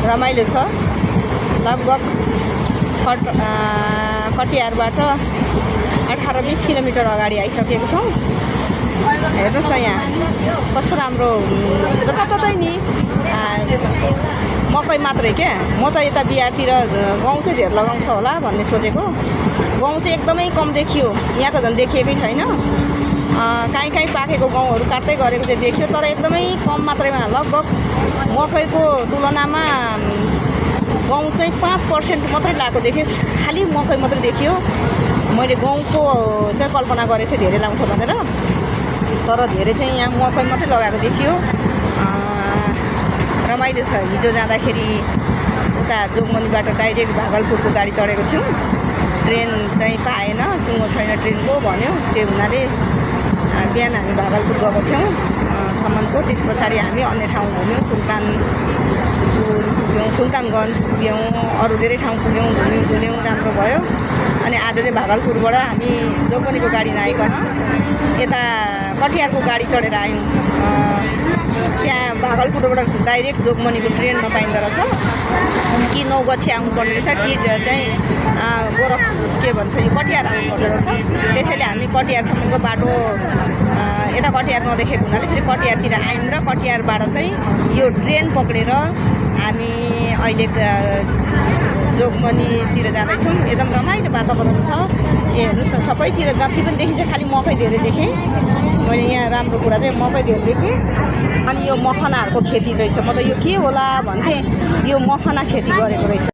रमाइलो छ। लगभग कटिहारबाट 18-20 किलोमिटर अगाडि आइसकेको छौँ। हेर्नुहोस् न यहाँ कस्तो राम्रो जताततै नि मकै मात्रै क्या। म त यता बिहारतिर गहुँ चाहिँ धेर लगाउँछ होला भन्ने सोचेको। गहुँ चाहिँ एकदमै कम देखियो, यहाँ त झन् देखिएकै छैन। काहीँ पाकेको गहुँहरू काट्दै गरेको चाहिँ देखियो, तर एकदमै कम मात्रमा। लगभग मकैको तुलनामा गहुँ चाहिँ 5% मात्रै लगाएको देखेँ। खालि मकै मात्रै देखियो। मैले गहुँको चाहिँ कल्पना गरेको थिएँ धेरै लाउँछ भनेर, तर धेरै चाहिँ यहाँ मकै मात्रै लगाएको देखियो। रमाइलो छ। हिजो जाँदाखेरि उता जोगमनीबाट डाइरेक्ट भागलपुरको गाडी चढेको थियौँ। ट्रेन चाहिँ पाएन, टुङ्गो छैन ट्रेनको भन्यो। त्यो हुनाले बिहान हामी भागलपुर गएको थियौँ सम्मको। त्यस पछाडि हामी अन्य ठाउँ घुम्यौँ, सुल्तानगञ्ज पुग्यौँ, अरू धेरै ठाउँ पुग्यौँ, घुम्यौँ, राम्रो भयो। अनि आज चाहिँ भागलपुरबाट हामी जोगमनीको गाडी नआइकन यता कटिहारको गाडी चढेर आयौँ। त्यहाँ भागलपुरबाट डाइरेक्ट जोगमनीको ट्रेन नपाइँदो रहेछ, कि 9 गछि आउनुपर्ने रहेछ, कि चाहिँ गोरख के भन्छ यो कटिहार आउनुपर्ने रहेछ। त्यसैले हामी कटिहारसम्मको बाटो यता कटिहार नदेखेको हुनाले फेरि कटिहारतिर आयौँ र कटिहारबाट चाहिँ यो ट्रेन पक्रेर हामी अहिले जोगमनीतिर जाँदैछौँ। एकदम रमाइलो वातावरण छ। हेर्नुहोस् न, सबैतिर जति पनि देखिन्छ खालि मकै धेरै देखेँ मैले। यहाँ राम्रो कुरा चाहिँ मकै धेरै देखेँ। अनि यो मखनाहरूको खेती रहेछ। म त यो के होला भन्थेँ, यो मखना खेती गरेको रहेछ।